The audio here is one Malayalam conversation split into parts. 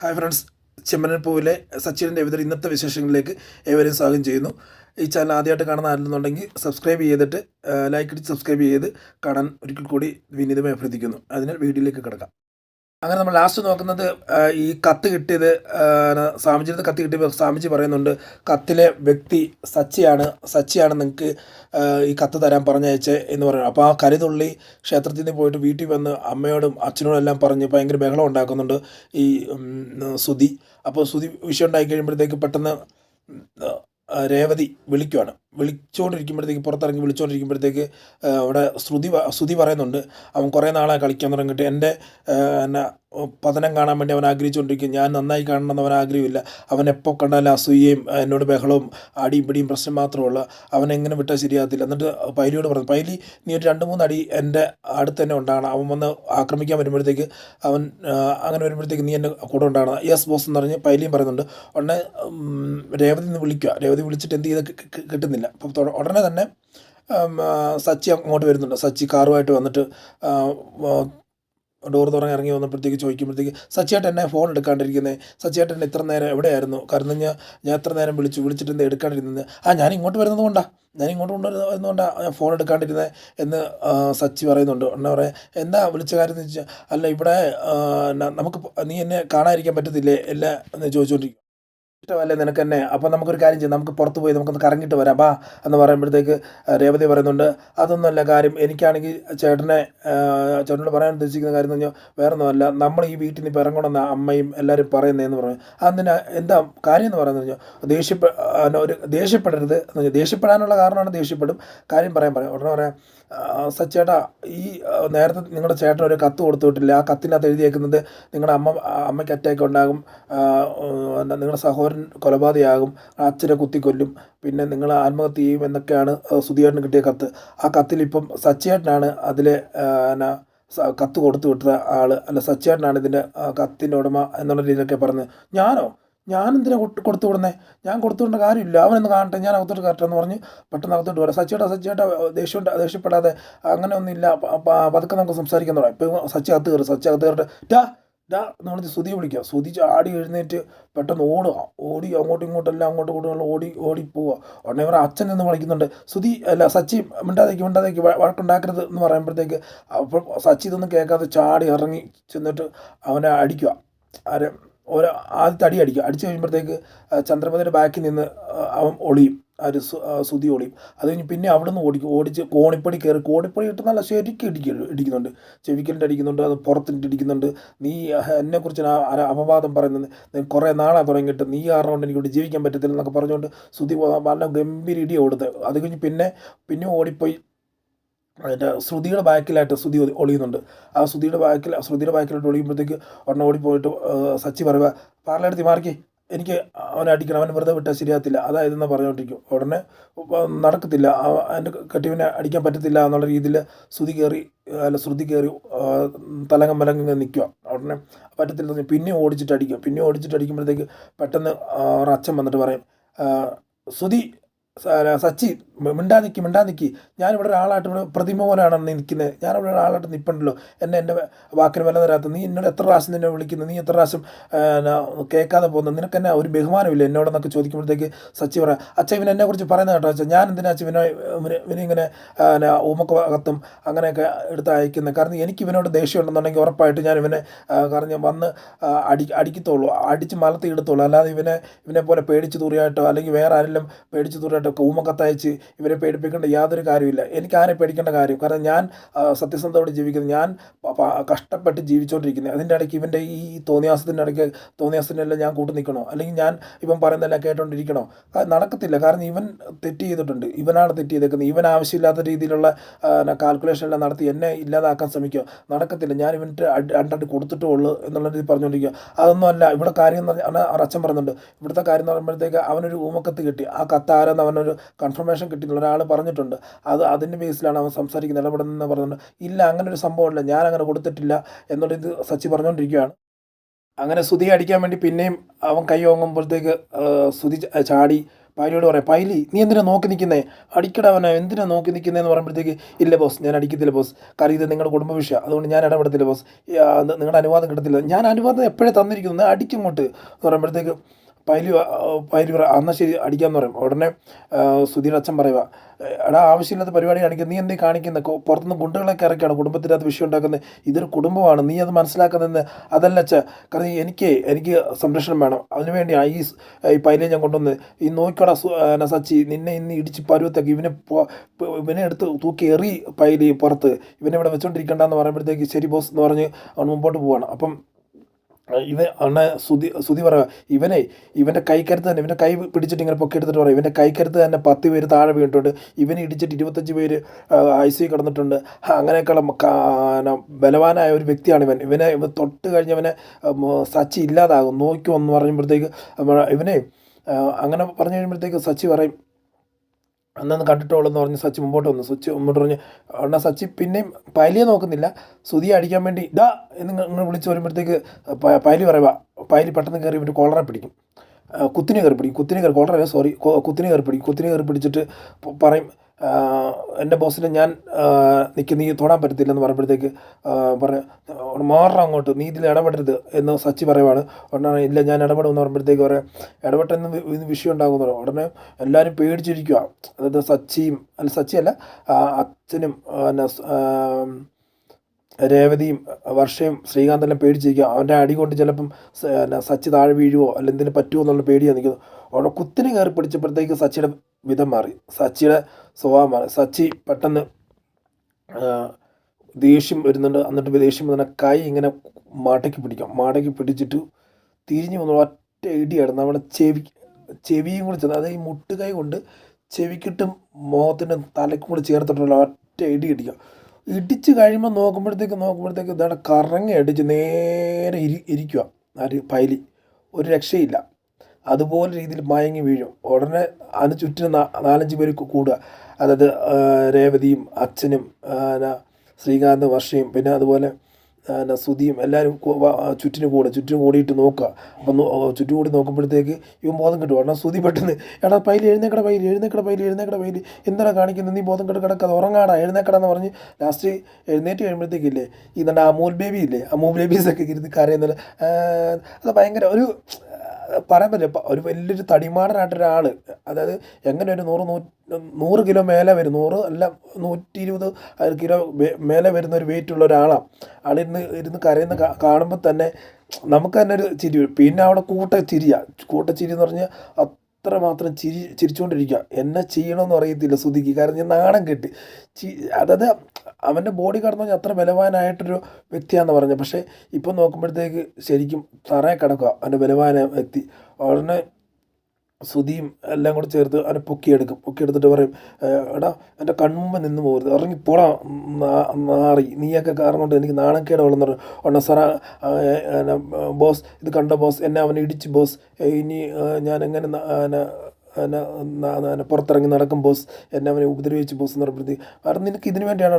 ഹായ് ഫ്രണ്ട്സ്, ചെമ്മനപ്പൂവിലെ സച്ചിൻ്റെ വിതർ ഇന്നത്തെ വിശേഷങ്ങളിലേക്ക് ഏവരെയും സ്വാഗതം ചെയ്യുന്നു. ഈ ചാനൽ ആദ്യമായിട്ട് കാണുന്ന ആരെന്നുണ്ടെങ്കിൽ സബ്സ്ക്രൈബ് ചെയ്തിട്ട് ലൈക്ക് അടിച്ച് സബ്സ്ക്രൈബ് ചെയ്ത് കാണാൻ ഒരിക്കൽ കൂടി വിനീതമായി അഭ്യർത്ഥിക്കുന്നു. അതിനാൽ വീഡിയോയിലേക്ക് കിടക്കാം. അങ്ങനെ നമ്മൾ ലാസ്റ്റ് നോക്കുന്നത് ഈ കത്ത് കിട്ടിയത് സ്വാമിജിയുടെ കത്ത് കിട്ടിയപ്പോൾ സ്വാമിജി പറയുന്നുണ്ട്, കത്തിലെ വ്യക്തി സച്ചിയാണ് നിങ്ങൾക്ക് ഈ കത്ത് തരാൻ പറഞ്ഞയച്ചേ എന്ന് പറയുന്നത്. അപ്പോൾ ആ കരുതുള്ളി ക്ഷേത്രത്തിൽ നിന്ന് പോയിട്ട് വീട്ടിൽ വന്ന് അമ്മയോടും അച്ഛനോടും എല്ലാം പറഞ്ഞ് ഭയങ്കര ബഹളം ഉണ്ടാക്കുന്നുണ്ട് ഈ സുധി. അപ്പോൾ സുധി വിഷയം ഉണ്ടായി കഴിയുമ്പോഴത്തേക്ക് പെട്ടെന്ന് രേവതി പുറത്തിറങ്ങി വിളിച്ചുകൊണ്ടിരിക്കുമ്പോഴത്തേക്ക് അവിടെ ശ്രുതി പറയുന്നുണ്ട്, അവൻ കുറേ നാളെ കളിക്കാൻ തുടങ്ങിയിട്ട് എൻ്റെ എന്നാ പതനം കാണാൻ വേണ്ടി അവൻ ആഗ്രഹിച്ചുകൊണ്ടിരിക്കും. ഞാൻ നന്നായി കാണണമെന്ന് അവൻ ആഗ്രഹമില്ല. അവൻ എപ്പോൾ കണ്ടാലും അസൂയയും എന്നോട് ബഹളവും അടിയും പിടിയും പ്രശ്നം മാത്രമുള്ള അവനെങ്ങനെ വിട്ടാൽ ശരിയാകത്തില്ല. എന്നിട്ട് പൈലിയോട് പറഞ്ഞു, പൈലി നീ ഒരു 2-3 അടി എൻ്റെ അടുത്ത് തന്നെ ഉണ്ടാകണം. അവൻ വന്ന് ആക്രമിക്കാൻ വരുമ്പോഴത്തേക്ക് അങ്ങനെ വരുമ്പോഴത്തേക്ക് നീ എൻ്റെ കൂടെ ഉണ്ടാകണം. യെസ് ബോസ് എന്ന് പറഞ്ഞ് പൈലിയും പറയുന്നുണ്ട്. ഉടനെ രേവതി നിന്ന് വിളിക്കുക. രേവതി വിളിച്ചിട്ട് എന്ത് ചെയ്ത് കിട്ടുന്നില്ല. അപ്പം ഉടനെ തന്നെ സച്ചി അങ്ങോട്ട് വരുന്നുണ്ട്. സച്ചി കാറുമായിട്ട് വന്നിട്ട് ഡോർ തുറന്ന് ഇറങ്ങി വന്നപ്പോഴത്തേക്ക് ചോദിക്കുമ്പോഴത്തേക്ക്, സച്ചിയായിട്ട് എന്നെ ഫോൺ എടുക്കാണ്ടിരിക്കുന്നത്, സച്ചിയായിട്ട് എന്നെ ഇത്ര നേരം എവിടെയായിരുന്നു? കാരണം ഞാൻ എത്ര നേരം വിളിച്ചിട്ട് എന്താ എടുക്കാണ്ടിരുന്നത്? ഞാൻ ഇങ്ങോട്ട് വരുന്നതുകൊണ്ടാണ് ഞാൻ ഫോൺ എടുക്കാണ്ടിരുന്നത് എന്ന് സച്ചി പറയുന്നുണ്ട്. എന്നാ പറയാം, എന്താ വിളിച്ച കാര്യം എന്ന് വെച്ചാൽ, അല്ല ഇവിടെ നമുക്ക് നീ എന്നെ കാണാതിരിക്കാൻ പറ്റത്തില്ലേ എല്ലാം എന്ന് ചോദിച്ചുകൊണ്ടിരിക്കും. ഇഷ്ടമല്ലേ നിനക്ക് തന്നെ? അപ്പോൾ നമുക്കൊരു കാര്യം ചെയ്യാം, നമുക്ക് പുറത്ത് പോയി നമുക്കൊന്ന് കറങ്ങിയിട്ട് വരാം എന്ന് പറയുമ്പോഴത്തേക്ക് രേവതി പറയുന്നുണ്ട്, അതൊന്നുമല്ല കാര്യം. എനിക്കാണെങ്കിൽ ചേട്ടനോട് പറയാൻ ഉദ്ദേശിക്കുന്ന കാര്യം എന്ന് പറഞ്ഞാൽ വേറെ ഒന്നുമല്ല, നമ്മൾ ഈ വീട്ടിൽ നിന്ന് ഇപ്പോൾ ഇറങ്ങണമെന്ന് അമ്മയും എല്ലാവരും പറയുന്നതെന്ന് പറഞ്ഞു. അതിന് എന്താ കാര്യം എന്ന് പറയുന്നത് കഴിഞ്ഞാൽ ദേഷ്യപ്പെടരുത് എന്ന് പറഞ്ഞാൽ, ദേഷ്യപ്പെടാനുള്ള കാരണമാണ് ദേഷ്യപ്പെടും, കാര്യം പറയാം. ഉടനെ പറയാം, സച്ചേട്ടാ ഈ നേരത്തെ നിങ്ങളുടെ ചേട്ടൻ ഒരു കത്ത് കൊടുത്തു വിട്ടില്ല, ആ കത്തിനകത്ത് എഴുതിയേക്കുന്നത് നിങ്ങളുടെ അമ്മയ്ക്ക് അറ്റാക്ക് ഉണ്ടാകും, നിങ്ങളുടെ സഹോദരൻ കൊലപാതകയാകും, അച്ഛനെ കുത്തിക്കൊല്ലും, പിന്നെ നിങ്ങൾ ആത്മഹത്യ ചെയ്യും എന്നൊക്കെയാണ് സുധിയേട്ടന് കിട്ടിയ കത്ത്. ആ കത്തിലിപ്പം സച്ചേട്ടനാണ് അതിലെ കത്ത് കൊടുത്തു വിട്ടത് ആൾ, അല്ല സച്ചേട്ടനാണ് ഇതിൻ്റെ കത്തിൻ്റെ ഉടമ എന്നുള്ള രീതിയിലൊക്കെ പറഞ്ഞത്. ഞാനെന്തിനാ കൊടുത്തു വിടുന്നേ? ഞാൻ കൊടുത്തു വിടേണ്ട കാര്യമില്ല, അവനൊന്ന് കാണട്ടെ, ഞാൻ അകത്തോട്ട് കയറട്ടെ എന്ന് പറഞ്ഞ് പെട്ടെന്ന് അകത്തോട്ട് വരാം. സച്ചിയേട്ടാ ദേഷ്യപ്പെടാതെ, അങ്ങനെ ഒന്നുമില്ല, പതുക്കെ നമുക്ക് സംസാരിക്കാൻ തുടങ്ങാം. ഇപ്പം സച്ചി അകത്ത് കയറട്ടെ, എന്ന് പറഞ്ഞ് സുധിയെ വിളിക്കുക. സുധി ചാടി എഴുന്നേറ്റ് പെട്ടെന്ന് ഓടി അങ്ങോട്ടും ഇങ്ങോട്ടെല്ലാം ഓടി പോവുക. ഉടനെ ഇവർ അച്ഛൻ നിന്ന് വിളിക്കുന്നുണ്ട്, സച്ചി മിണ്ടാതേക്ക് വഴക്കുണ്ടാക്കരുത് എന്ന് പറയുമ്പോഴത്തേക്ക്, അപ്പോൾ സച്ചി ഇതൊന്നും കേൾക്കാതെ ചാടി ഇറങ്ങി ചെന്നിട്ട് അവനെ അടിക്കുക. ആദ്യത്തെ അടിച്ചു കഴിയുമ്പോഴത്തേക്ക് ചന്ദ്രമതിയുടെ ബാക്കിൽ നിന്ന് അവൻ ഒളിയും, സുധി ഒളിയും. അത് കഴിഞ്ഞ് പിന്നെ അവിടെ നിന്ന് ഓടിച്ച് കോണിപ്പടി ഇട്ട് നല്ല ശരിക്കും ഇടിക്കുന്നുണ്ട്, ചെവിക്കലിൻ്റെ അടിക്കുന്നുണ്ട്, അത് പുറത്തിട്ട് ഇടിക്കുന്നുണ്ട്. നീ എന്നെക്കുറിച്ച് അപവാദം പറയുന്നത് കുറേ നാളെ തുടങ്ങിയിട്ട്, നീ കാരണം കൊണ്ട് എനിക്കിവിടെ ജീവിക്കാൻ പറ്റത്തില്ല എന്നൊക്കെ പറഞ്ഞുകൊണ്ട് സുധി നല്ല ഗംഭീര ഇടി കൊടുത്തത്. അത് കഴിഞ്ഞ് പിന്നെ ഓടിപ്പോയി അതിൻ്റെ ശ്രുതിയുടെ ബാക്കിലായിട്ട് സുധി ഒളിയുന്നുണ്ട്. ആ ശ്രുതിയുടെ ബാക്കിലോട്ട് ഒളിയുമ്പോഴത്തേക്ക് ഉടനെ ഓടിപ്പോയിട്ട് സച്ചി പറയുക, പാർലെടുത്ത് മാറിക്കേ, എനിക്ക് അവനെ അടിക്കണം, അവനെ വെറുതെ വിട്ടാൽ ശരിയാകത്തില്ല, അതായതെന്ന് പറഞ്ഞുകൊണ്ടിരിക്കും. ഉടനെ നടക്കത്തില്ല, എൻ്റെ കെട്ടിയവനെ അടിക്കാൻ പറ്റത്തില്ല എന്നുള്ള രീതിയിൽ ശ്രുതി കയറി തലങ്ങ് നിൽക്കുക. ഉടനെ പറ്റത്തില്ല, പിന്നെ ഓടിച്ചിട്ട് അടിക്കുമ്പോഴത്തേക്ക് പെട്ടെന്ന് അവരുടെ അച്ഛൻ വന്നിട്ട് പറയും, സച്ചി മിണ്ടാ നിൽക്കി, ഞാനിവിടെ ഒരാളായിട്ട് പ്രതിമ പോലെയാണ് നിൽക്കുന്നത്, ഞാനിവിടെ ഒരാളായിട്ട് നിൽപ്പുണ്ടല്ലോ, എൻ്റെ വാക്കിന് വില തരാത്ത നീ എന്നോട് എത്ര പ്രാവശ്യം നിന്നെ വിളിക്കുന്നു, നീ എത്ര പ്രാവശ്യം കേൾക്കാതെ പോകുന്നു, നിനക്ക് എന്നെ ഒരു ബഹുമാനമില്ല എന്നോടെന്നൊക്കെ ചോദിക്കുമ്പോഴത്തേക്ക് സച്ചി പറയാം, അച്ഛൻ എന്നെക്കുറിച്ച് പറയുന്നത് കേട്ടോ അച്ഛൻ, ഞാൻ എന്തിനാ ഇവനിങ്ങനെ ഊമക്കത്തും അങ്ങനെയൊക്കെ എടുത്ത് അയക്കുന്നത്, കാരണം എനിക്ക് ഇവനോട് ദേഷ്യം ഉണ്ടെന്നുണ്ടെങ്കിൽ ഉറപ്പായിട്ട് ഞാൻ ഇവനെ കാരണം വന്ന് അടിക്കത്തുള്ളൂ, അടിച്ച് മലത്തി എടുത്തുള്ളൂ, അല്ലാതെ ഇവനെ പോലെ പേടിച്ച് തൂറിയായിട്ടോ അല്ലെങ്കിൽ വേറെ ആരെങ്കിലും പേടിച്ച് തൂറിയായിട്ടോ ഊമക്കത്തയച്ച് ഇവരെ പേടിപ്പിക്കേണ്ട യാതൊരു കാര്യമില്ല. എനിക്ക് ആരെ പേടിക്കേണ്ട കാര്യം, കാരണം ഞാൻ സത്യസന്ധതയോടെ ജീവിക്കുന്നത്, ഞാൻ കഷ്ടപ്പെട്ട് ജീവിച്ചുകൊണ്ടിരിക്കുന്നത്. അതിൻ്റെ ഇടയ്ക്ക് ഇവൻ്റെ ഈ തോന്നിയാസത്തിനെല്ലാം ഞാൻ കൂട്ടു നിൽക്കണോ, അല്ലെങ്കിൽ ഞാൻ ഇവൻ പറയുന്നതെല്ലാം കേട്ടോണ്ടിരിക്കണോ? നടക്കത്തില്ല. കാരണം ഇവൻ തെറ്റ് ചെയ്തിട്ടുണ്ട്, ഇവനാണ് തെറ്റ് ചെയ്തേക്കുന്നത്, ഇവൻ ആവശ്യമില്ലാത്ത രീതിയിലുള്ള കാൽക്കുലേഷൻ എല്ലാം നടത്തി എന്നെ ഇല്ലാതാക്കാൻ ശ്രമിക്കുക. നടക്കത്തില്ല, ഞാൻ ഇവൻ്റെ രണ്ടടി കൊടുത്തിട്ടേ ഉള്ളൂ എന്നുള്ള രീതി പറഞ്ഞുകൊണ്ടിരിക്കുക. അതൊന്നുമല്ല ഇവിടെ കാര്യം എന്ന് പറഞ്ഞാൽ അച്ഛൻ പറയുന്നുണ്ട്, ഇവിടുത്തെ കാര്യം എന്ന് പറയുമ്പോഴത്തേക്ക് അവനൊരു ഊമക്കത്ത് കിട്ടി, ആ കത്ത് ആരെന്ന് അവനൊരു കൺഫർമേഷൻ കിട്ടിയിട്ടുള്ള ഒരാൾ പറഞ്ഞിട്ടുണ്ട്, അതിൻ്റെ ബേസിലാണ് അവൻ സംസാരിക്കുന്നത്, ഇടപെടുന്നതെന്ന് പറഞ്ഞിട്ടുണ്ട്. ഇല്ല, അങ്ങനെ ഒരു സംഭവമില്ല, ഞാൻ അങ്ങനെ കൊടുത്തിട്ടില്ല എന്നുള്ള ഇത് സച്ചി പറഞ്ഞുകൊണ്ടിരിക്കുകയാണ്. അങ്ങനെ സുധിയെ അടിക്കാൻ വേണ്ടി പിന്നെയും അവൻ കൈ ഓങ്ങുമ്പോഴത്തേക്ക് സുധി ചാടി പൈലിയോട് പറയാം, പൈലി നീ എന്തിനാ നോക്കി നിൽക്കുന്നേ, അടിക്കടവനെ എന്തിനാ നോക്കി നിൽക്കുന്നതെന്ന് പറയുമ്പോഴത്തേക്ക് ഇല്ല ബോസ് ഞാൻ അടിക്കത്തില്ല ബോസ്, കാര്യം ഇത് നിങ്ങളുടെ കുടുംബ വിഷയം, അതുകൊണ്ട് ഞാൻ ഇടപെടത്തില്ല ബോസ്, നിങ്ങളുടെ അനുവാദം കിട്ടത്തില്ല, ഞാൻ അനുവാദം എപ്പോഴേ തന്നിരിക്കുന്നു, അടിക്കങ്ങോട്ട് എന്ന് പറയുമ്പോഴത്തേക്ക് പൈലി എന്നാൽ ശരി അടിക്കാമെന്ന് പറയും. ഉടനെ സുധീർ അച്ഛൻ പറയുക, എടാ ആവശ്യമില്ലാത്ത പരിപാടി കാണിക്കുക, നീ എന്തേ കാണിക്കുന്നത്, പുറത്തുനിന്ന് ഗുണ്ടകളൊക്കെ ഇറക്കിയാണ് കുടുംബത്തിനകത്ത് വിഷയം ഉണ്ടാക്കുന്നത്, ഇതൊരു കുടുംബമാണ്, നീ അത് മനസ്സിലാക്കുന്നതെന്ന്. അതല്ല അച്ഛ, കാരണം എനിക്ക് സംരക്ഷണം വേണം, അതിനുവേണ്ടി ഈ പൈലിയെ ഞാൻ കൊണ്ടുവന്ന് ഈ നോക്കിക്കോടാ സച്ചി, നിന്നെ ഇന്ന് ഇടിച്ച് പരുവത്തേക്ക് ഇവനെ എടുത്ത് തൂക്കി എറി പൈലി പുറത്ത്, ഇവനെ ഇവിടെ വെച്ചോണ്ടിരിക്കണ്ടെന്ന് പറയുമ്പോഴത്തേക്ക് ശരി ബോസ് എന്ന് പറഞ്ഞ് അവൻ മുമ്പോട്ട് പോവാണ്. അപ്പം സുധി പറയുക, ഇവൻ്റെ കൈക്കരുത്ത് തന്നെ, ഇവൻ്റെ കൈ പിടിച്ചിട്ട് ഇങ്ങനെ പൊക്കി എടുത്തിട്ട് പറയും, ഇവൻ്റെ കൈക്കരുത്ത് തന്നെ 10 പേര് താഴെ വീണിട്ടുണ്ട്, ഇവനെ ഇടിച്ചിട്ട് 25 പേര് ICU കിടന്നിട്ടുണ്ട്, അങ്ങനെയൊക്കെയുള്ള ബലവാനായ ഒരു വ്യക്തിയാണ് ഇവനെ തൊട്ട് കഴിഞ്ഞവനെ സച്ചി ഇല്ലാതാകും നോക്കിയോ എന്ന് പറയുമ്പോഴത്തേക്ക് ഇവനെ അങ്ങനെ പറഞ്ഞു കഴിയുമ്പോഴത്തേക്ക് സച്ചി പറയും, അന്നൊന്ന് കണ്ടിട്ടോളെന്ന് പറഞ്ഞ് സച്ചി മുമ്പോട്ട് വന്നു. സച്ചി മുമ്പോട്ട് പറഞ്ഞ് എന്നാൽ സച്ചി പിന്നെയും പൈലിയെ നോക്കുന്നില്ല, സുധിയെ അടിക്കാൻ വേണ്ടി ഇതാ എന്ന് വിളിച്ച് വരുമ്പോഴത്തേക്ക് പൈലി പറയുക, പൈലി പെട്ടെന്ന് കയറി ഇവൻ്റെ കോളറെ പിടിക്കും, കുത്തിനെ കയറി പിടിച്ചിട്ട് പറയും, എൻ്റെ ബോസിനെ ഞാൻ നീ തൊടാൻ പറ്റത്തില്ലെന്ന് പറയുമ്പോഴത്തേക്ക് മാറണം അങ്ങോട്ട്, നീ ഇതിൽ ഇടപെടരുത് എന്ന് സച്ചി പറയുവാണ്. ഉടനെ ഇല്ല ഞാൻ ഇടപെടുമെന്ന് പറയുമ്പോഴത്തേക്ക് പറയാം, ഇടപെട്ടെന്ന് ഇന്ന് വിഷയം ഉണ്ടാകുമെന്ന് പറയും. ഉടനെ എല്ലാവരും പേടിച്ചിരിക്കുക, അതായത് സച്ചിയല്ല അച്ഛനും രേവതിയും വർഷയും ശ്രീകാന്തെല്ലാം പേടിച്ചിരിക്കുക, അവൻ്റെ അടി കൊണ്ട് ചിലപ്പം സച്ചി താഴെ വീഴുവോ അല്ല എന്തെങ്കിലും പറ്റുമോ എന്നുള്ള പേടിയാണ് നിൽക്കുന്നു. അവിടെ കുത്തിനെ കയറി പിടിച്ചപ്പോഴത്തേക്ക് സച്ചിയുടെ വിധം മാറി, സച്ചിയുടെ സ്വഭാവം മാറി. സച്ചി പെട്ടെന്ന് ദേഷ്യം വരുന്നുണ്ട്, എന്നിട്ട് ദേഷ്യം വന്ന കൈ ഇങ്ങനെ മാടക്കി പിടിച്ചിട്ട് തിരിഞ്ഞു വന്നു ഒറ്റ ഇടിയാണ് നമ്മുടെ ചെവിയും കൂടി ചെന്ന്, അതായത് ഈ മുട്ടുകൈ കൊണ്ട് ചെവിക്കിട്ടും മുഖത്തിൻ്റെ തലയ്ക്കും കൂടി ചേർത്തിട്ടുള്ള ഒറ്റ ഇടിക്കുക. ഇടിച്ച് കഴിയുമ്പോൾ നോക്കുമ്പോഴത്തേക്ക് ഇതാണ് കറങ്ങി അടിച്ച് നേരെ ഇരിക്കുക ആര് പൈലി, ഒരു രക്ഷയില്ല, അതുപോലെ രീതിയിൽ മയങ്ങി വീഴും. ഉടനെ അതിന് ചുറ്റിനും 4-5 പേര് കൂടുക, അതായത് രേവതിയും അച്ഛനും ശ്രീകാന്ത് വർഷയും പിന്നെ അതുപോലെ സുധിയും എല്ലാവരും ചുറ്റിനും കൂടിയിട്ട് നോക്കുക. അപ്പം ചുറ്റും കൂടി നോക്കുമ്പോഴത്തേക്ക് ഇവൻ ബോധം കിട്ടും. ഉടനെ സുധി പെട്ടെന്ന് എടാ പൈലി എഴുന്നേക്കട പൈലി എന്താണ് കാണിക്കുന്നത്, നീ ബോധം കിടക്കാതെ ഉറങ്ങാടാ എഴുന്നേക്കടാന്ന് പറഞ്ഞ് ലാസ്റ്റ് എഴുന്നേറ്റ് കഴിയുമ്പോഴത്തേക്കില്ലേ ഈ നമ്മുടെ അമൂൽ ബേബീസൊക്കെ ഇരുന്ന് കരയുന്നത്, അത് ഭയങ്കര ഒരു പറയാൻ പറ്റില്ല, ഒരു വലിയൊരു തടിമാടനായിട്ടൊരാൾ, അതായത് എങ്ങനെ ഒരു 100 കിലോ മേലെ വരും, 100 അല്ല 120 കിലോ മേലെ വരുന്ന ഒരു വെയിറ്റുള്ള ഒരാളാണ്. ഇരുന്ന് കരയുന്ന കാണുമ്പോൾ തന്നെ നമുക്ക് തന്നെ ഒരു ചിരി വരും. പിന്നെ അവിടെ കൂട്ടച്ചിരി എന്ന് പറഞ്ഞാൽ അത്രമാത്രം ചിരിച്ചുകൊണ്ടിരിക്കുക. എന്നെ ചെയ്യണമെന്ന് അറിയത്തില്ല സുധിക്ക്, കാരണം ഞാൻ നാണം കെട്ടി അതായത് അവൻ്റെ ബോഡി കടന്നു പറഞ്ഞാൽ അത്ര ബലവാനായിട്ടൊരു വ്യക്തിയാണെന്ന് പറഞ്ഞത്. പക്ഷേ ഇപ്പം നോക്കുമ്പോഴത്തേക്ക് ശരിക്കും തറയെ കിടക്കുക അവൻ്റെ ബലവാന വ്യക്തി. ഉടനെ സുധിയും എല്ലാം കൂടെ ചേർത്ത് അവനെ പൊക്കിയെടുത്തിട്ട് പറയും, എടാ എൻ്റെ കൺമുമ്പ് നിന്ന് പോകരുത്, ഇറങ്ങി പോടാ നാറി, നീയൊക്കെ കാരണം കൊണ്ട് എനിക്ക് നാണക്കേട് വളർന്നു പറയും. ഉടനെ സാറ ബോസ് ഇത് കണ്ടോ ബോസ്, എന്നെ അവനെ ഇടിച്ച് ബോസ്, ഇനി ഞാൻ എങ്ങനെ പുറത്തിറങ്ങി നടക്കും ബോസ്, എന്നെ അവനെ ഉപദ്രവിച്ച് ബോസ് എന്ന് പറയുമ്പോഴത്തേക്ക് കാരണം നിനക്ക് ഇതിനു വേണ്ടിയാണ്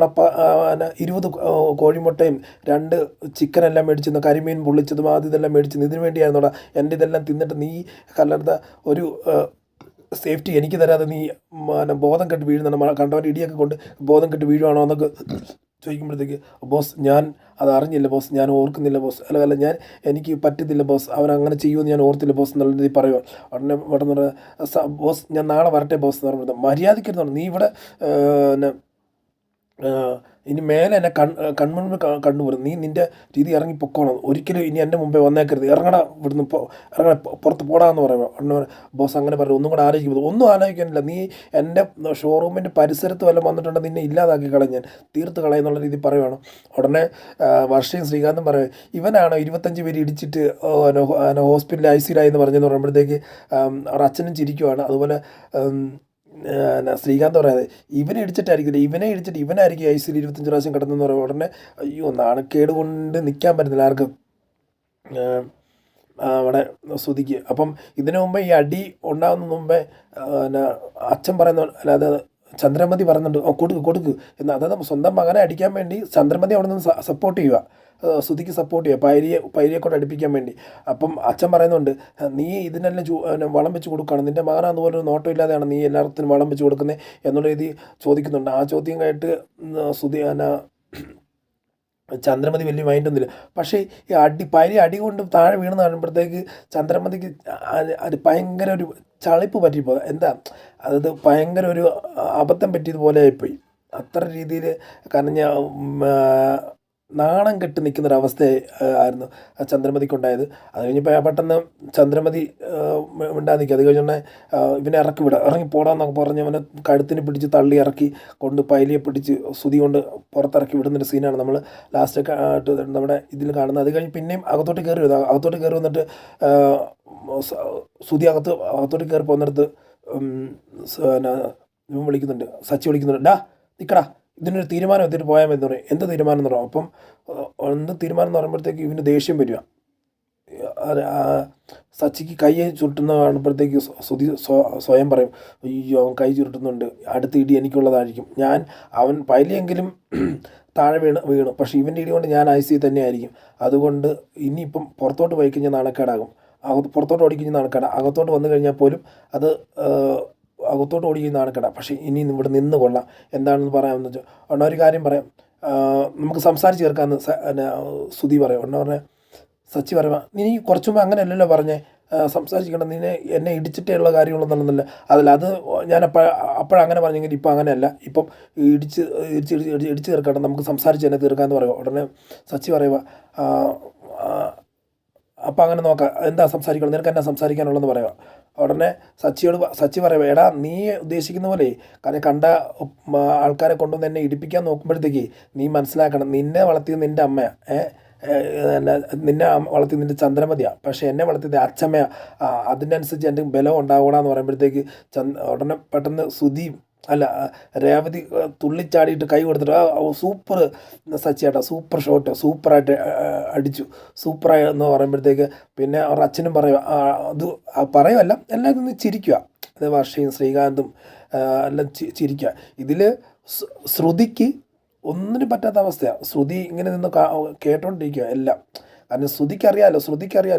20 കോഴിമുട്ടയും 2 ചിക്കനെല്ലാം മേടിച്ചെന്ന്, കരിമീൻ പൊള്ളിച്ചതും ഇതെല്ലാം മേടിച്ചത് ഇതിനു വേണ്ടിയായിരുന്നോടാ, എൻ്റെ ഇതെല്ലാം തിന്നിട്ട് നീ കലർന്ന ഒരു സേഫ്റ്റി എനിക്ക് തരാതെ നീ ബോധം കെട്ട് വീഴുന്നുണ്ട്, കണ്ടവൻ്റെ ഇടിയൊക്കെ കൊണ്ട് ബോധം കെട്ട് വീഴുവാണോ എന്നൊക്കെ ചോദിക്കുമ്പോഴത്തേക്ക് ബോസ് ഞാൻ അത് അറിഞ്ഞില്ല ബോസ്, ഞാൻ ഓർക്കുന്നില്ല ബോസ്, അല്ല എനിക്ക് പറ്റത്തില്ല ബോസ്, അവനങ്ങനെ ചെയ്യുമെന്ന് ഞാൻ ഓർത്തില്ല ബോസ് എന്നുള്ള രീതിയിൽ പറയുക. ഉടനെ ബോസ് ഞാൻ നാളെ വരട്ടെ ബോസ് എന്ന് പറയുമ്പോൾ മര്യാദയ്ക്കിരുന്നോളൂ, നീ ഇവിടെ ഇനി മേലെ എന്നെ കൺമുൻപിൽ കണ്ടുപോലും നീ നിൻ്റെ രീതി ഇറങ്ങി പൊക്കോണം, ഒരിക്കലും ഇനി എൻ്റെ മുമ്പേ വന്നേക്കരുത്, ഇറങ്ങടാ ഇവിടുന്ന് പുറത്ത് പോടാന്ന് പറയുമ്പോൾ ബോസ് അങ്ങനെ പറഞ്ഞു. ഒന്നും കൂടെ ആലോചിക്കുമ്പോൾ ഒന്നും ആലോചിക്കാനില്ല, നീ എൻ്റെ ഷോറൂമിൻ്റെ പരിസരത്ത് വല്ലതും വന്നിട്ടുണ്ടെങ്കിൽ നിന്നെ ഇല്ലാതാക്കി കളയും, ഞാൻ തീർത്ത് കളയുന്നുള്ള രീതി പറയുവാണ്. ഉടനെ വർഷയും ശ്രീകാന്തും പറയും, ഇവനാണോ 25 പേര് ഇടിച്ചിട്ട് ഹോസ്പിറ്റലിൽ ICUലായി എന്ന് പറഞ്ഞെന്ന് പറയുമ്പോഴത്തേക്ക് അവർ അച്ഛനും ചിരിക്കുവാണ്. അതുപോലെ ശ്രീകാന്ത് പറയാതെ ഇവനെ ഇടിച്ചിട്ട് ഇവനായിരിക്കും ICUയിൽ 25 പ്രാവശ്യം കിടന്നെന്ന് പറയുമ്പോൾ ഉടനെ അയ്യോ നാണക്കേട് കൊണ്ട് നിൽക്കാൻ പറ്റുന്നില്ല ആർക്കും അവിടെ സുധിക്ക്. അപ്പം ഇതിനു മുമ്പേ ഈ അടി ഉണ്ടാകുന്ന മുമ്പേ അച്ഛൻ പറയുന്ന അല്ലാതെ ചന്ദ്രമതി പറയുന്നുണ്ട് കൊടുക്ക് കൊടുക്ക് എന്ന്. അതായത് സ്വന്തം മകനെ അടിക്കാൻ വേണ്ടി ചന്ദ്രമതി അവിടെ നിന്ന് സപ്പോർട്ട് ചെയ്യുക, ശ്രുതിക്ക് സപ്പോർട്ട് ചെയ്യുക, പൈരിയെ കൊണ്ട് അടുപ്പിക്കാൻ വേണ്ടി. അപ്പം അച്ഛൻ പറയുന്നുണ്ട്, നീ ഇതിനെല്ലാം വളം വെച്ച് കൊടുക്കുകയാണ്, നിൻ്റെ മകൻ അതുപോലെ ഒരു നോട്ടം ഇല്ലാതെയാണ് നീ എല്ലാവർക്കും വളം വെച്ച് കൊടുക്കുന്നത് എന്നുള്ള രീതി ചോദിക്കുന്നുണ്ട്. ആ ചോദ്യം കേട്ട് ശ്രുതി ചന്ദ്രമതി വലിയ മൈൻഡൊന്നുമില്ല. പക്ഷേ ഈ പൈരി അടി കൊണ്ട് താഴെ വീണെന്ന് പറയുമ്പോഴത്തേക്ക് ചന്ദ്രമതിക്ക് അത് ഭയങ്കര ഒരു ചളിപ്പ് പറ്റിപ്പോ, എന്താ അതായത് ഭയങ്കര ഒരു അബദ്ധം പറ്റിയതുപോലെ ആയിപ്പോയി. അത്ര രീതിയിൽ കാരണം നാണം കെട്ട് നിൽക്കുന്നൊരവസ്ഥ ആയിരുന്നു ചന്ദ്രമതിക്കുണ്ടായത്. അത് കഴിഞ്ഞപ്പോൾ പെട്ടെന്ന് ചന്ദ്രമതി മിണ്ടാതെ നിൽക്കുക. അത് കഴിഞ്ഞുകൊണ്ട് ഇവനെ ഇറങ്ങി പോടാന്നൊക്കെ പറഞ്ഞ് അവനെ കഴുത്തിന് പിടിച്ച് തള്ളി ഇറക്കി കൊണ്ട് പൈലിയെ പിടിച്ച് ശ്രുതി കൊണ്ട് പുറത്തിറക്കി വിടുന്നൊരു സീനാണ് നമ്മൾ ലാസ്റ്റൊക്കെ ആയിട്ട് നമ്മുടെ ഇതിൽ കാണുന്നത്. അത് കഴിഞ്ഞ് പിന്നെയും അകത്തോട്ട് കയറി വന്നിട്ട് ശ്രുതി അകത്തോട്ട് കയറി പോകുന്നിടത്ത് ഇവൻ വിളിക്കുന്നുണ്ട്, സച്ചി വിളിക്കുന്നുണ്ട്, ഡാ നിൽക്കടാ, ഇതിനൊരു തീരുമാനം എത്തിയിട്ട് പോയാൽ മതി എന്ന് പറയും. എന്ത് തീരുമാനം എന്ന് പറയും. അപ്പം എന്ത് തീരുമാനം എന്ന് പറയുമ്പോഴത്തേക്ക് ഇവന് ദേഷ്യം വരിക. സച്ചിക്ക് കൈ ചുരുട്ടുന്ന കാണുമ്പോഴത്തേക്ക് ശ്രുതി സ്വയം പറയും, അയ്യോ അവൻ കൈ ചുരുട്ടുന്നുണ്ട്, അടുത്ത ഇടി എനിക്കുള്ളതായിരിക്കും, അവൻ പൈലിയെങ്കിലും താഴെ വീണു, പക്ഷേ ഇവൻ്റെ ഇടി കൊണ്ട് ഞാൻ IC തന്നെയായിരിക്കും, അതുകൊണ്ട് ഇനിയിപ്പം പുറത്തോട്ട് പോയി കഴിഞ്ഞാൽ നാണക്കേടാകും, പുറത്തോട്ട് ഓടിക്കഴിഞ്ഞാൽ നാണക്കേടാണ്, അകത്തോട്ട് വന്നു കഴിഞ്ഞാൽ പോലും അത് അകത്തോട്ട് ഓടിക്കുന്ന നാണക്കേടാ, പക്ഷേ ഇനി ഇവിടെ നിന്ന് കൊള്ളാം, എന്താണെന്ന് പറയാമെന്ന് വെച്ചാൽ ഉടനെ ഒരു കാര്യം പറയാം, നമുക്ക് സംസാരിച്ച് ചേർക്കാമെന്ന് ശ്രുതി പറയും. ഉടനെ പറഞ്ഞാൽ സച്ചി പറയുക, നീ കുറച്ചു മുമ്പ് അങ്ങനെയല്ലല്ലോ പറഞ്ഞേ, സംസാരിക്കണം, നിന്നെ എന്നെ ഇടിച്ചിട്ടുള്ള കാര്യങ്ങളൊന്നുമില്ല, അത് ഞാൻ അപ്പോഴങ്ങനെ പറഞ്ഞെങ്കിൽ ഇപ്പം അങ്ങനെയല്ല, ഇപ്പം ഇടിച്ച് തീർക്കണം, നമുക്ക് സംസാരിച്ച് തന്നെ തീർക്കാമെന്ന് പറയുക. ഉടനെ സച്ചി പറയുക, അപ്പം അങ്ങനെ നോക്കാം, എന്താ സംസാരിക്കണം, നിനക്ക് എന്നാ സംസാരിക്കാനുള്ളതെന്ന് പറയുക. ഉടനെ സച്ചി പറയുക, എടാ നീ ഉദ്ദേശിക്കുന്ന പോലെ കാരണം കണ്ട ആൾക്കാരെ കൊണ്ടുവന്ന് എന്നെ ഇടിപ്പിക്കാൻ നോക്കുമ്പോഴത്തേക്ക് നീ മനസ്സിലാക്കണം, നിന്നെ വളർത്തിയത് നിൻ്റെ അമ്മയാണ്, നിന്നെ വളർത്തിയത് നിൻ്റെ ചന്ദ്രമതിയാണ്, പക്ഷേ എന്നെ വളർത്തിയത് അച്ഛമ്മയാണ്, അതിനനുസരിച്ച് എൻ്റെ ബലം ഉണ്ടാവണമെന്ന് പറയുമ്പോഴത്തേക്ക് ഉടനെ പെട്ടെന്ന് രേവതി തുള്ളിച്ചാടിയിട്ട് കൈ കൊടുത്തിട്ട് സൂപ്പർ സച്ചിയാട്ടാ, സൂപ്പർ ഷോട്ട്, സൂപ്പറായിട്ട് അടിച്ചു, സൂപ്പറായി എന്ന് പറയുമ്പോഴത്തേക്ക് പിന്നെ അവരുടെ അച്ഛനും പറയുക, അത് പറയുമല്ല എല്ലാവരും നിന്ന് ചിരിക്കുക, അത് വർഷയും ശ്രീകാന്തും എല്ലാം ചിരിക്കുക. ഇതിൽ ശ്രുതിക്ക് ഒന്നിനും പറ്റാത്ത അവസ്ഥയാണ്. ശ്രുതി ഇങ്ങനെ നിന്ന് കേട്ടോണ്ടിരിക്കുക എല്ലാം. കാരണം ശ്രുതിക്കറിയാലോ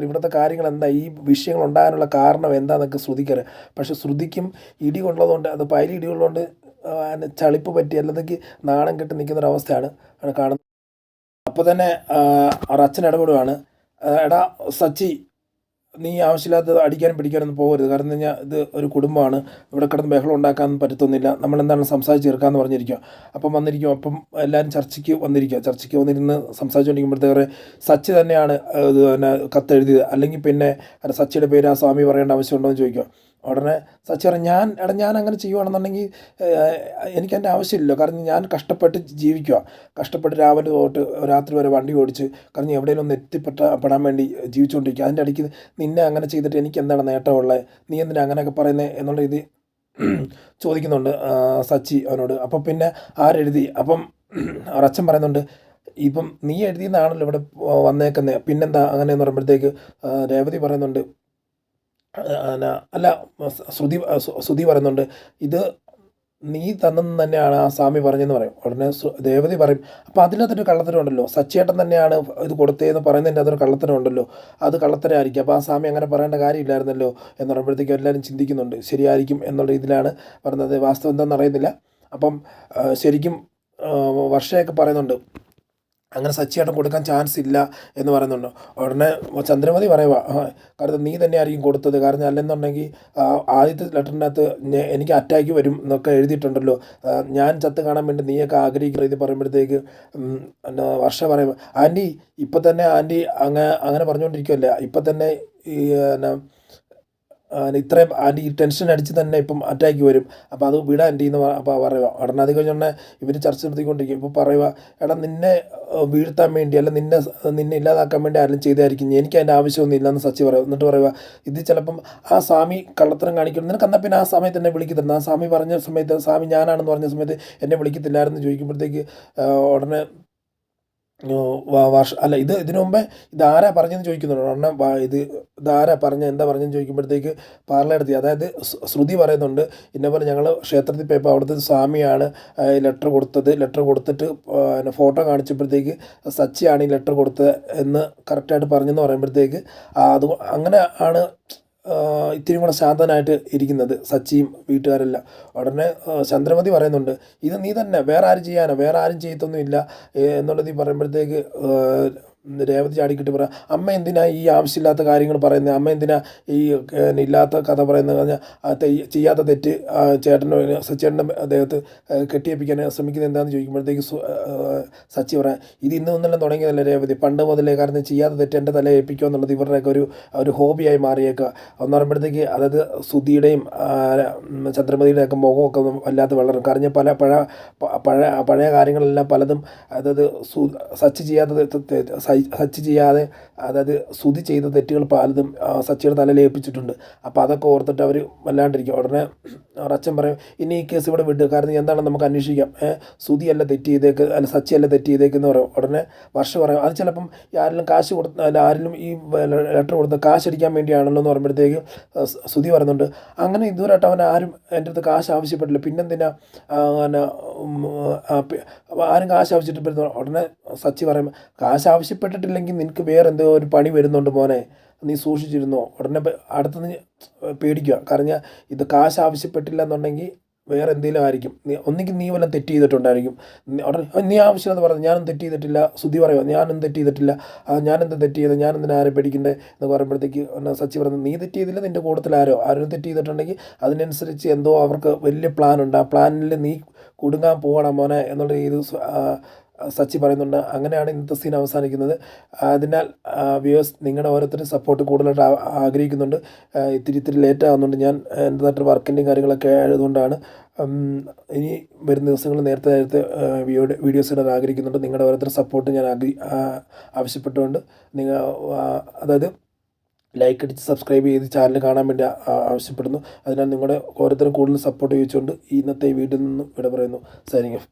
ഇവിടുത്തെ കാര്യങ്ങൾ എന്താ, ഈ വിഷയങ്ങൾ ഉണ്ടാകാനുള്ള കാരണം എന്താണെന്നൊക്കെ ശ്രുതിക്കറിയാം. പക്ഷെ ശ്രുതിക്കും ഇടി കൊള്ളതുകൊണ്ട്, അത് പൈലി ഇടി കൊള്ളതുകൊണ്ട് ചളിപ്പ് പറ്റി അല്ലെങ്കിൽ നാണം കെട്ടി നിൽക്കുന്നൊരവസ്ഥയാണ് കാണുന്നത്. അപ്പോൾ തന്നെ അവർ അച്ഛൻ ഇടപെടുകയാണ്, എടാ സച്ചി, നീ ആവശ്യമില്ലാത്തത് അടിക്കാനും പിടിക്കാനൊന്നും പോകരുത്, കാരണം എന്ന് കഴിഞ്ഞാൽ ഇത് ഒരു കുടുംബമാണ്, ഇവിടെ കിടന്ന് ബഹളം ഉണ്ടാക്കാൻ പറ്റത്തൊന്നുമില്ല, നമ്മളെന്താണ് സംസാരിച്ച് തീർക്കാമെന്ന് പറഞ്ഞിരിക്കുക. അപ്പം വന്നിരിക്കും, അപ്പം എല്ലാവരും ചർച്ചയ്ക്ക് വന്നിരുന്ന് സംസാരിച്ചുകൊണ്ടിരിക്കുമ്പോഴത്തേക്ക് സച്ചി തന്നെയാണ് ഇത് പിന്നെ കത്തെഴുതിയത്, അല്ലെങ്കിൽ പിന്നെ സച്ചിയുടെ പേര് ആ സ്വാമി പറയേണ്ട ആവശ്യമുണ്ടോ എന്ന് ചോദിക്കുക. ഉടനെ സച്ചി പറയും, ഞാൻ അങ്ങനെ ചെയ്യുകയാണെന്നുണ്ടെങ്കിൽ എനിക്ക് എൻ്റെ ആവശ്യമില്ലല്ലോ, കാരണം ഞാൻ കഷ്ടപ്പെട്ട് ജീവിക്കുക, കഷ്ടപ്പെട്ട് രാവിലെ തൊട്ട് രാത്രി വരെ വണ്ടി ഓടിച്ച് കാരണം എവിടെയെങ്കിലും ഒന്ന് എത്തിപ്പെടാൻ വേണ്ടി ജീവിച്ചുകൊണ്ടിരിക്കുക, അതിൻ്റെ ഇടയ്ക്ക് നിന്നെ അങ്ങനെ ചെയ്തിട്ട് എനിക്ക് എന്താണ് നേട്ടമുള്ളത്, നീ എന്തിനാ അങ്ങനെയൊക്കെ പറയുന്നത് എന്നുള്ള ഇത് ചോദിക്കുന്നുണ്ട് സച്ചി അവനോട്. അപ്പം പിന്നെ ആരെഴുതി, അപ്പം അവർ അച്ഛൻ പറയുന്നുണ്ട്, ഇപ്പം നീ എഴുതിയെന്നാണല്ലോ ഇവിടെ വന്നേക്കുന്നത്, പിന്നെന്താ അങ്ങനെയെന്ന് പറയുമ്പോഴത്തേക്ക് രേവതി പറയുന്നുണ്ട്, അല്ല ശ്രുതി പറയുന്നുണ്ട്, ഇത് നീ തന്നെന്ന് തന്നെയാണ് ആ സ്വാമി പറഞ്ഞെന്ന് പറയും. ഉടനെ രേവതി പറയും, അപ്പോൾ അതിനകത്തൊരു കള്ളത്തരം ഉണ്ടല്ലോ, സച്ചിയേട്ടൻ തന്നെയാണ് ഇത് കൊടുത്തതെന്ന് പറയുന്നതിൻ്റെ അതൊരു കള്ളത്തരം ഉണ്ടല്ലോ, അത് കള്ളത്തരമായിരിക്കും, അപ്പോൾ ആ സ്വാമി അങ്ങനെ പറയേണ്ട കാര്യമില്ലായിരുന്നല്ലോ എന്ന് പറയുമ്പോഴത്തേക്കും എല്ലാവരും ചിന്തിക്കുന്നുണ്ട്, ശരിയായിരിക്കും എന്നുള്ള ഇതിലാണ് പറയുന്നത്. വാസ്തവം എന്താണെന്ന് അറിയുന്നില്ല. അപ്പം ശരിക്കും വർഷയൊക്കെ പറയുന്നുണ്ട്, അങ്ങനെ സച്ചിയേട്ടൻ കൊടുക്കാൻ ചാൻസ് ഇല്ല എന്ന് പറയുന്നുണ്ട്. ഉടനെ ചന്ദ്രമതി പറയുക, കാരണം നീ തന്നെ ആയിരിക്കും കൊടുത്തത്, കാരണം അല്ലെന്നുണ്ടെങ്കിൽ ആദ്യത്തെ ലെറ്ററിനകത്ത് എനിക്ക് അറ്റാക്ക് വരും എന്നൊക്കെ എഴുതിയിട്ടുണ്ടല്ലോ, ഞാൻ ചത്ത് കാണാൻ വേണ്ടി നീയൊക്കെ ആഗ്രഹിക്കുന്ന ഇത് പറയുമ്പോഴത്തേക്ക് വർഷ പറയുമ്പോൾ, ആൻറ്റി ഇപ്പം തന്നെ ആൻറ്റി അങ്ങനെ പറഞ്ഞുകൊണ്ടിരിക്കുമല്ലേ, ഇപ്പം തന്നെ ഈ ഇത്രയും ആൻറ്റി ഈ ടെൻഷൻ അടിച്ച് തന്നെ ഇപ്പം അറ്റാക്ക് വരും, അപ്പോൾ അത് വിടാൻ ആൻറ്റി എന്ന് അപ്പോൾ പറയുക. ഉടനെ അത് കഴിഞ്ഞുടനെ ഇവർ ചർച്ച നടത്തിക്കൊണ്ടിരിക്കും. ഇപ്പോൾ പറയുക, എടാ നിന്നെ വീഴ്ത്താൻ വേണ്ടി അല്ല നിന്നെ ഇല്ലാതാക്കാൻ വേണ്ടി ആരും ചെയ്തായിരിക്കും, എനിക്ക് അതിൻ്റെ ആവശ്യമൊന്നും ഇല്ലയെന്ന് സച്ചി പറയും. എന്നിട്ട് പറയുക, ഇത് ചിലപ്പം ആ സ്വാമി കള്ളത്തരം കാണിക്കണം, നിനക്ക് എന്നാൽ പിന്നെ ആ സമയത്ത് എന്നെ വിളിക്കത്തില്ല, ആ സ്വാമി പറഞ്ഞ സമയത്ത് സ്വാമി ഞാനാണെന്ന് പറഞ്ഞ സമയത്ത് എന്നെ വിളിക്കത്തില്ലായിരുന്നു ചോദിക്കുമ്പോഴത്തേക്ക് ഉടനെ ഇതിനു മുമ്പേ ഇതാരാ പറഞ്ഞെന്ന് ചോദിക്കുന്നുണ്ട്. ഉടനെ ഇതാരാ പറഞ്ഞ എന്താ പറഞ്ഞെന്ന് ചോദിക്കുമ്പോഴത്തേക്ക് പാർലമെടുത്തി അതായത് ശ്രുതി പറയുന്നുണ്ട് ഇന്നപോലെ ഞങ്ങൾ ക്ഷേത്രത്തിൽ പോയപ്പോൾ അവിടുത്തെ സ്വാമിയാണ് ലെറ്റർ കൊടുത്തത്. ലെറ്റർ കൊടുത്തിട്ട് ഫോട്ടോ കാണിച്ചപ്പോഴത്തേക്ക് സച്ചിയാണ് ഈ ലെറ്റർ കൊടുത്തത് എന്ന് കറക്റ്റായിട്ട് പറഞ്ഞെന്ന് പറയുമ്പോഴത്തേക്ക് അത് അങ്ങനെ ആണ് ഇത്തിരി കൂടെ ശാന്തനായിട്ട് ഇരിക്കുന്നത് സച്ചിയും വീട്ടുകാരെല്ലാം. ഉടനെ ചന്ദ്രമതി പറയുന്നുണ്ട് ഇത് നീ തന്നെ, വേറെ ആരും ചെയ്യാനോ, വേറെ ആരും ചെയ്യത്തൊന്നുമില്ല എന്നുള്ളത് ഈ പറയുമ്പോഴത്തേക്ക് രേവതി ചാടിക്കിട്ട് പറയാം അമ്മ എന്തിനാ ഈ ആവശ്യമില്ലാത്ത കാര്യങ്ങൾ പറയുന്നത്, അമ്മ എന്തിനാ ഈ ഇല്ലാത്ത കഥ പറയുന്നത് പറഞ്ഞാൽ ചെയ്യാത്ത തെറ്റ് ചേട്ടൻ്റെ സച്ചേട്ടൻ്റെ അദ്ദേഹത്ത് കെട്ടിയേപ്പിക്കാൻ ശ്രമിക്കുന്നത് എന്താണെന്ന് ചോദിക്കുമ്പോഴത്തേക്ക് സച്ചി പറയാം ഇത് ഇന്ന് ഒന്നെല്ലാം തുടങ്ങിയതല്ലേ രേവതി, പണ്ട് മുതലേ കാരണം ചെയ്യാത്ത തെറ്റ് എൻ്റെ തല ഏൽപ്പിക്കുക എന്നുള്ളത് ഇവരുടെയൊക്കെ ഒരു ഹോബിയായി മാറിയേക്കുക എന്ന് പറയുമ്പോഴത്തേക്ക് അതായത് സുധിയുടെയും ചന്ദ്രമതിയുടെയൊക്കെ മുഖമൊക്കെ വല്ലാതെ വളരും. കാരണം പഴയ കാര്യങ്ങളെല്ലാം പലതും അതായത് സച്ചി ചെയ്യാത്ത സച്ചി ചെയ്യാതെ അതായത് ശ്രുതി ചെയ്ത തെറ്റുകൾ പലതും സച്ചിയുടെ തലയിൽ ഏൽപ്പിച്ചിട്ടുണ്ട്. അപ്പോൾ അതൊക്കെ ഓർത്തിട്ട് അവർ വല്ലാണ്ടിരിക്കും. ഉടനെ അച്ഛൻ പറയും ഇനി ഈ കേസ് ഇവിടെ വിടുക, കാരണം എന്താണെന്ന് നമുക്ക് അന്വേഷിക്കാം, ശ്രുതിയല്ല തെറ്റ് ചെയ്തേക്ക് അല്ല സച്ചിയല്ല തെറ്റ് ചെയ്തേക്കെന്ന് പറയും. ഉടനെ വർഷ പറയും അത് ചിലപ്പം ആരെങ്കിലും കാശ് കൊടുത്ത അല്ല ആരെങ്കിലും ഈ ലെറ്റർ കൊടുത്ത് കാശ് അടിക്കാൻ വേണ്ടിയാണല്ലോ എന്ന് പറയുമ്പോഴത്തേക്ക് ശ്രുതി പറയുന്നുണ്ട് അങ്ങനെ ഇതുവരെയായിട്ട് അവൻ ആരും എൻ്റെ അടുത്ത് കാശ് ആവശ്യപ്പെട്ടില്ല, പിന്നെന്തിനാ ആരും കാശ് ആവശ്യപ്പെട്ട്. ഉടനെ സച്ചി പറയും കാശ് ആവശ്യപ്പെട്ടിട്ടില്ലെങ്കിൽ നിനക്ക് വേറെ എന്തോ ഒരു പണി വരുന്നുണ്ട് മോനെ, നീ സൂക്ഷിച്ചിരുന്നോ. ഉടനെ അടുത്തുനിന്ന് പേടിക്കുക, കാരണം ഇത് കാശ് ആവശ്യപ്പെട്ടില്ല എന്നുണ്ടെങ്കിൽ വേറെ എന്തെങ്കിലും ആയിരിക്കും, ഒന്നെങ്കിൽ നീ വല്ലതും തെറ്റ് ചെയ്തിട്ടുണ്ടായിരിക്കും. ഉടനെ നീ ആവശ്യമെന്ന് പറഞ്ഞു ഞാനൊന്നും തെറ്റ് ചെയ്തിട്ടില്ല. ശ്രുതി പറയുമോ ഞാനൊന്നും തെറ്റ് ചെയ്തിട്ടില്ല, ഞാനെന്താ തെറ്റ് ചെയ്തത്, ഞാനെന്തിനാ ആരെ പേടിക്കണ്ടേ എന്ന് പറയുമ്പോഴത്തേക്ക് സച്ചി പറഞ്ഞു നീ തെറ്റ് ചെയ്തില്ല, നിൻ്റെ കൂട്ടത്തിൽ ആരും തെറ്റ് ചെയ്തിട്ടുണ്ടെങ്കിൽ അതിനനുസരിച്ച് എന്തോ അവർക്ക് വലിയ പ്ലാനുണ്ട്, ആ പ്ലാനിൽ നീ കുടുങ്ങാൻ പോകണം മോനെ എന്നുള്ള രീതി സച്ചി പറയുന്നുണ്ട്. അങ്ങനെയാണ് ഇന്നത്തെ സീൻ അവസാനിക്കുന്നത്. അതിനാൽ വ്യൂവേഴ്സ് നിങ്ങളുടെ ഓരോരുത്തരും സപ്പോർട്ട് കൂടുതലായിട്ട് ആഗ്രഹിക്കുന്നുണ്ട്. ഇത്തിരി ലേറ്റ് ആകുന്നുണ്ട്, ഞാൻ എൻ്റെതായിട്ട് വർക്കിൻ്റെയും കാര്യങ്ങളൊക്കെ ആയതുകൊണ്ടാണ്. ഇനി വരുന്ന ദിവസങ്ങളിൽ നേരത്തെ വീഡിയോസ് ഇടാൻ ആഗ്രഹിക്കുന്നുണ്ട്. നിങ്ങളുടെ ഓരോരുത്തരും സപ്പോർട്ട് ഞാൻ ആവശ്യപ്പെട്ടുകൊണ്ട് അതായത് ലൈക്ക് അടിച്ച് സബ്സ്ക്രൈബ് ചെയ്ത് ചാനൽ കാണാൻ വേണ്ടി ആവശ്യപ്പെടുന്നു. അതിനാൽ നിങ്ങളുടെ ഓരോരുത്തരും കൂടുതൽ സപ്പോർട്ട് ചോദിച്ചുകൊണ്ട് ഇന്നത്തെ വീഡിയോയിൽ നിന്നും ഇവിടെ പറയുന്നു. Signing off.